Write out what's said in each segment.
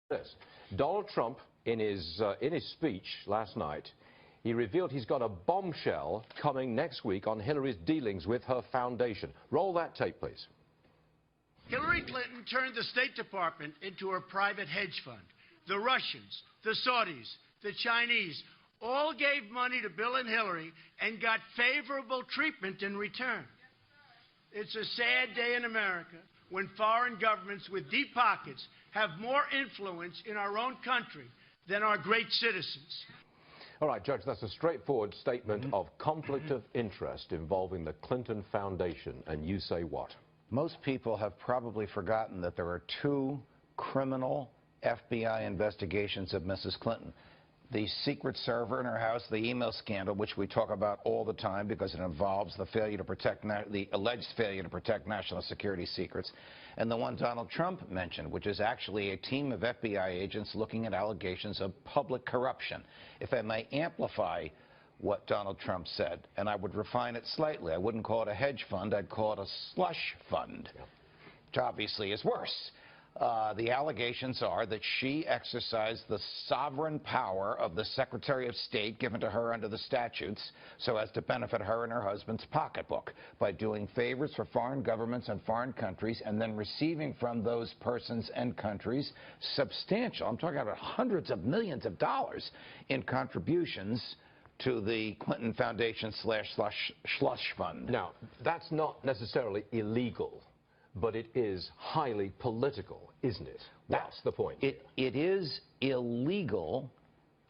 This. Donald Trump, in his speech last night, he revealed he's got a bombshell coming next week on Hillary's dealings with her foundation. Roll that tape, please. Hillary Clinton turned the State Department into a private hedge fund. The Russians, the Saudis, the Chinese all gave money to Bill and Hillary and got favorable treatment in return. It's a sad day in America when foreign governments with deep pockets have more influence in our own country than our great citizens. All right, Judge, that's a straightforward statement of conflict of interest involving the Clinton Foundation, and you say what? Most people have probably forgotten that there are two criminal FBI investigations of Mrs. Clinton. The secret server in her house, the email scandal, which we talk about all the time because it involves the failure to protect, the alleged failure to protect national security secrets, and the one Donald Trump mentioned, which is actually a team of FBI agents looking at allegations of public corruption. If I may amplify what Donald Trump said, and I would refine it slightly, I wouldn't call it a hedge fund, I'd call it a slush fund, which obviously is worse. The allegations are that she exercised the sovereign power of the Secretary of State given to her under the statutes so as to benefit her and her husband's pocketbook by doing favors for foreign governments and foreign countries and then receiving from those persons and countries substantial, I'm talking about hundreds of millions of dollars in contributions to the Clinton Foundation / slush fund. Now, that's not necessarily illegal, but it is highly political, isn't it? That's the point. It is illegal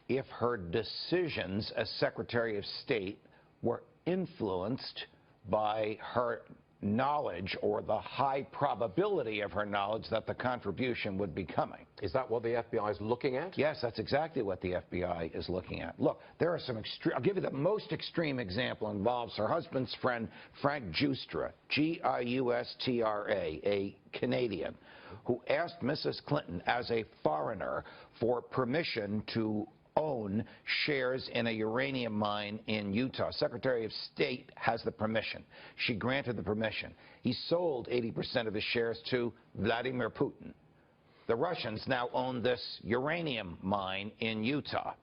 if her decisions as Secretary of State were influenced by her knowledge or the high probability of her knowledge that the contribution would be coming. Is that what the FBI is looking at? Yes, that's exactly what the FBI is looking at. Look, there are some extreme, I'll give you the most extreme example, involves her husband's friend, Frank Giustra, G-I-U-S-T-R-A, a Canadian, who asked Mrs. Clinton as a foreigner for permission to own shares in a uranium mine in Utah. Secretary of State has the permission. She granted the permission. He sold 80% of his shares to Vladimir Putin. The Russians now own this uranium mine in Utah.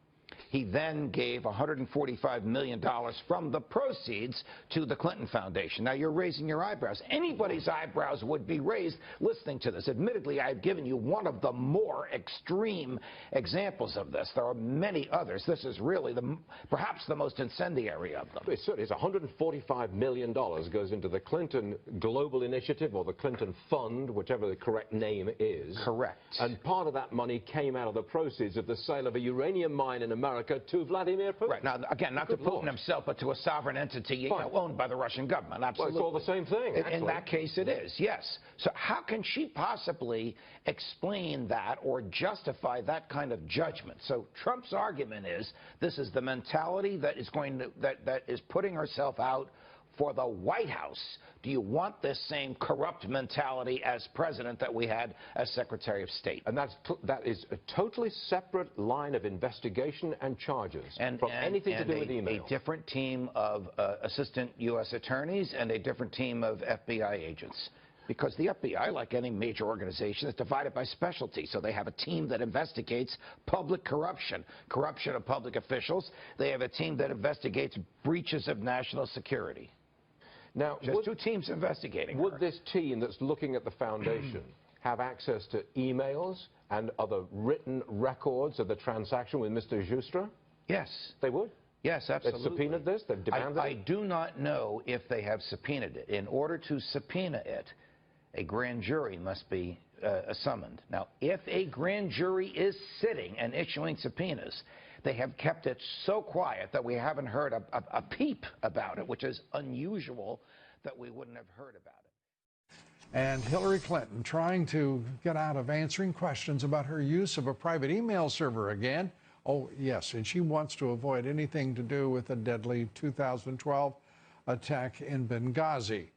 He then gave $145 million from the proceeds to the Clinton Foundation. Now, you're raising your eyebrows. Anybody's eyebrows would be raised listening to this. Admittedly, I've given you one of the more extreme examples of this. There are many others. This is really perhaps the most incendiary of them. It's $145 million goes into the Clinton Global Initiative or the Clinton Fund, whichever the correct name is. Correct. And part of that money came out of the proceeds of the sale of a uranium mine in America to Vladimir Putin. Right. Now, again, not to Putin himself, but to a sovereign entity owned by the Russian government. Absolutely. Well, it's all the same thing, In that case, it is, yes. So how can she possibly explain that or justify that kind of judgment? So Trump's argument is this is the mentality that is that is putting herself out for the White House. Do you want this same corrupt mentality as president that we had as Secretary of State? And that is a totally separate line of investigation and charges from anything to do with email. A different team of assistant U.S. attorneys and a different team of FBI agents. Because the FBI, like any major organization, is divided by specialty. So they have a team that investigates public corruption, corruption of public officials. They have a team that investigates breaches of national security. Now, just two teams investigating Would this team that's looking at the foundation have access to emails and other written records of the transaction with Mr. Giustra? Yes. They would? Yes, absolutely. They've subpoenaed this? They've demanded it? I do not know if they have subpoenaed it. In order to subpoena it, a grand jury must be summoned. Now, if a grand jury is sitting and issuing subpoenas, they have kept it so quiet that we haven't heard a peep about it, which is unusual that we wouldn't have heard about it. And Hillary Clinton trying to get out of answering questions about her use of a private email server again. Oh, yes, and she wants to avoid anything to do with the deadly 2012 attack in Benghazi.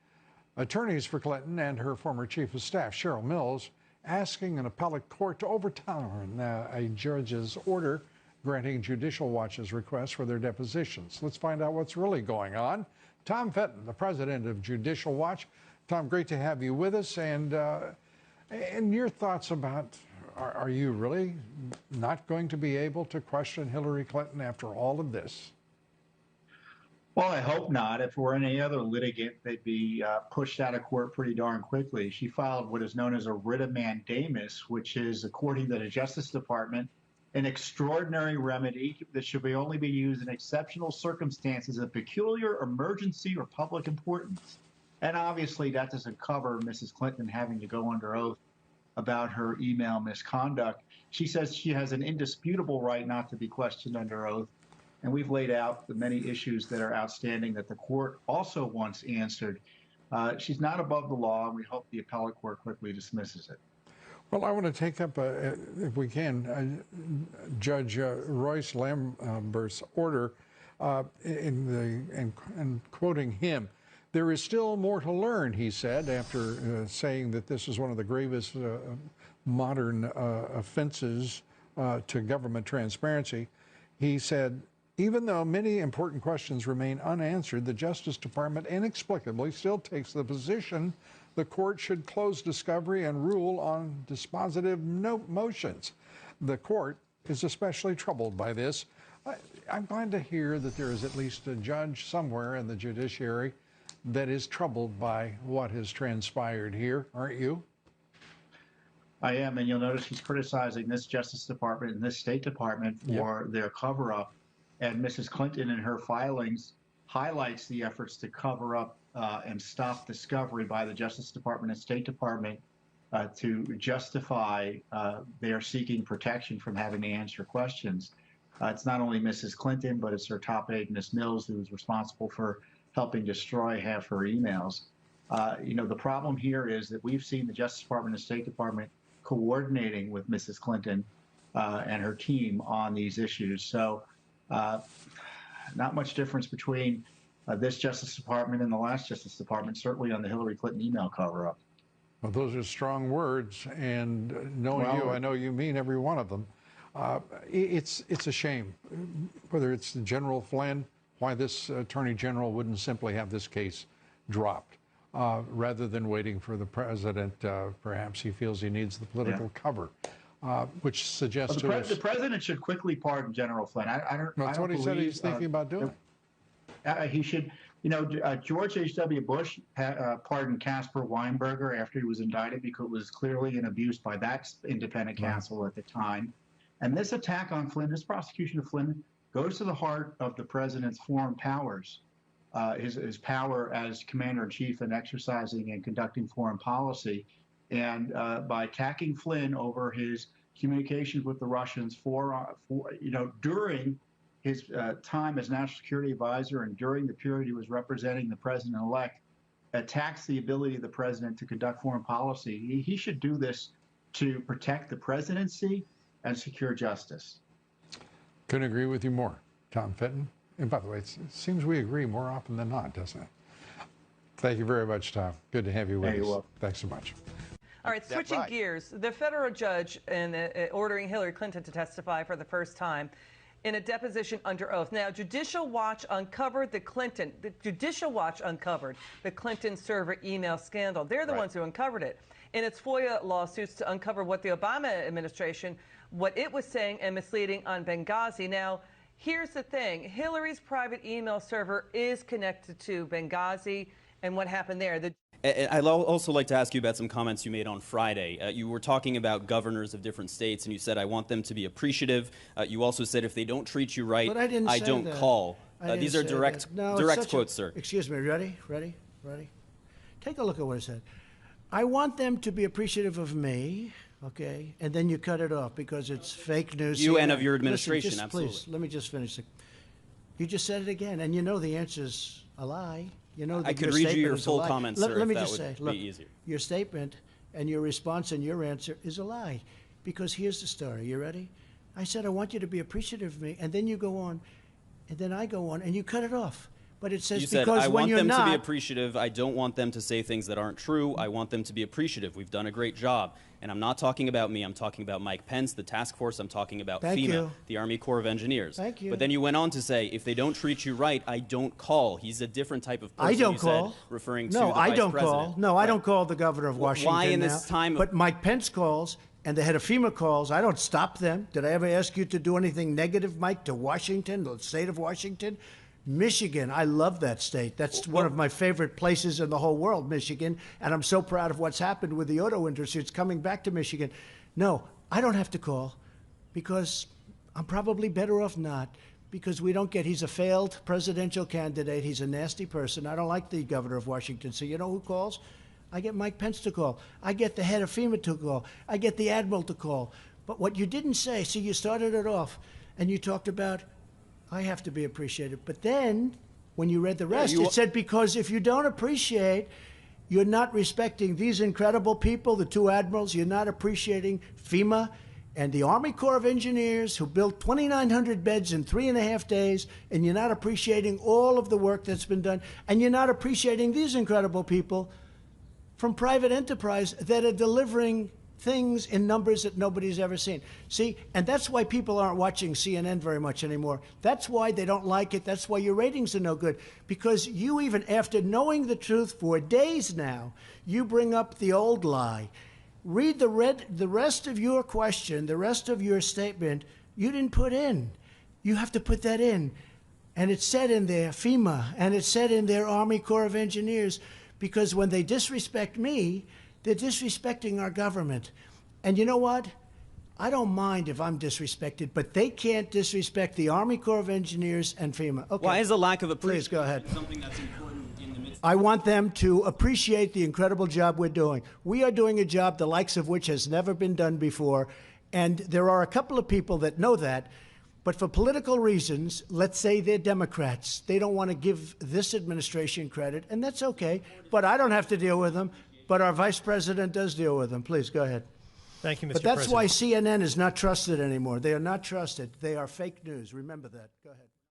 Attorneys for Clinton and her former chief of staff, Cheryl Mills, asking an appellate court to overturn a judge's order granting Judicial Watch's request for their depositions. Let's find out what's really going on. Tom Fitton, the president of Judicial Watch. Tom, great to have you with us. And your thoughts about are you really not going to be able to question Hillary Clinton after all of this? Well, I hope not. If it were any other litigant, they'd be pushed out of court pretty darn quickly. She filed what is known as a writ of mandamus, which is, according to the Justice Department, an extraordinary remedy that should only be used in exceptional circumstances of peculiar emergency or public importance. And obviously, that doesn't cover Mrs. Clinton having to go under oath about her email misconduct. She says she has an indisputable right not to be questioned under oath. And we've laid out the many issues that are outstanding that the court also wants answered. She's not above the law, and we hope the appellate court quickly dismisses it. Well, I want to take up, if we can, Judge Royce Lambert's order, and quoting him, "There is still more to learn," he said, after saying that this is one of the gravest modern offenses to government transparency. He said, "Even though many important questions remain unanswered, the Justice Department inexplicably still takes the position the court should close discovery and rule on dispositive motions. The court is especially troubled by this." I'm glad to hear that there is at least a judge somewhere in the judiciary that is troubled by what has transpired here, aren't you? I am, and you'll notice he's criticizing this Justice Department and this State Department for their cover-up. And Mrs. Clinton in her filings highlights the efforts to cover up and stop discovery by the Justice Department and State Department to justify their seeking protection from having to answer questions. It's not only Mrs. Clinton, but it's her top aide, Ms. Mills, who is responsible for helping destroy half her emails. You know, the problem here is that we've seen the Justice Department and State Department coordinating with Mrs. Clinton and her team on these issues. So not much difference between this Justice Department and the last Justice Department, certainly on the Hillary Clinton email cover-up. Well, those are strong words, and knowing you, I know you mean every one of them. It's a shame, whether it's General Flynn, why this Attorney General wouldn't simply have this case dropped, rather than waiting for the president. Perhaps he feels he needs the political cover, which suggests the president should quickly pardon General Flynn. That's what he said he's thinking about doing. He should. You know, George H.W. Bush pardoned Caspar Weinberger after he was indicted because it was clearly an abuse by that independent counsel at the time. And this attack on Flynn, this prosecution of Flynn, goes to the heart of the president's foreign powers, his power as commander-in-chief and exercising and conducting foreign policy. And by attacking Flynn over his communications with the Russians during his time as national security advisor and during the period he was representing the president-elect, attacks the ability of the president to conduct foreign policy. He should do this to protect the presidency and secure justice. Couldn't agree with you more, Tom Fitton. And by the way, it seems we agree more often than not, doesn't it? Thank you very much, Tom. Good to have you with us. Thanks so much. All right, switching gears, the federal judge ordering Hillary Clinton to testify for the first time in a deposition under oath. Now, Judicial Watch uncovered the Clinton server email scandal. They're the ones who uncovered it. In its FOIA lawsuits to uncover what the Obama administration, what it was saying and misleading on Benghazi. Now, here's the thing. Hillary's private email server is connected to Benghazi and what happened there. I'd also like to ask you about some comments you made on Friday. You were talking about governors of different states, and you said, I want them to be appreciative. You also said, if they don't treat you right, I don't call. These are direct quotes, sir. Excuse me. Ready? Take a look at what I said. I want them to be appreciative of me, okay? And then you cut it off because it's fake news. You and of your administration, Listen, absolutely. Please, let me just finish it. You just said it again, and you know the answer's a lie. You know that I could read you your full comments, sir, if that would be easier. Your statement and your response and your answer is a lie. Because here's the story. You ready? I said, I want you to be appreciative of me. And then you go on, and then I go on, and you cut it off. But it says because when you're not... I want them to be appreciative. I don't want them to say things that aren't true. I want them to be appreciative. We've done a great job. And I'm not talking about me. I'm talking about Mike Pence, the task force. I'm talking about FEMA, the Army Corps of Engineers. Thank you. But then you went on to say, if they don't treat you right, I don't call. He's a different type of person. I don't call. Referring to the vice president. No, I don't call the governor of Washington Why in this time? But Mike Pence calls, and the head of FEMA calls, I don't stop them. Did I ever ask you to do anything negative, Mike, to Washington, the state of Washington? Michigan, I love that state. That's one of my favorite places in the whole world, Michigan, and I'm so proud of what's happened with the auto industry. It's coming back to Michigan. No, I don't have to call because I'm probably better off not, because we don't get, he's a failed presidential candidate. He's a nasty person. I don't like the governor of Washington. So you know who calls? I get Mike Pence to call. I get the head of FEMA to call. I get the admiral to call. But what you didn't say, see, you started it off and you talked about, I have to be appreciative. But then when you read the rest, it said, because if you don't appreciate, you're not respecting these incredible people, the two admirals, you're not appreciating FEMA and the Army Corps of Engineers who built 2,900 beds in 3.5 days, and you're not appreciating all of the work that's been done, and you're not appreciating these incredible people from private enterprise that are delivering things in numbers that nobody's ever seen. See, and that's why people aren't watching CNN very much anymore. That's why they don't like it. That's why your ratings are no good. Because you, even after knowing the truth for days now, you bring up the old lie. Read the rest of your question, the rest of your statement, you didn't put in. You have to put that in. And it said in there, FEMA, and it said in there, Army Corps of Engineers, because when they disrespect me, they're disrespecting our government. And you know what? I don't mind if I'm disrespected, but they can't disrespect the Army Corps of Engineers and FEMA. Okay. Why is a lack of Please go ahead. something that's important in the midst? I want them to appreciate the incredible job we're doing. We are doing a job the likes of which has never been done before, and there are a couple of people that know that, but for political reasons, let's say they're Democrats. They don't want to give this administration credit, and that's okay, but I don't have to deal with them. But our vice president does deal with them. Please, go ahead. Thank you, Mr. But that's President. why CNN is not trusted anymore. They are not trusted. They are fake news. Remember that. Go ahead.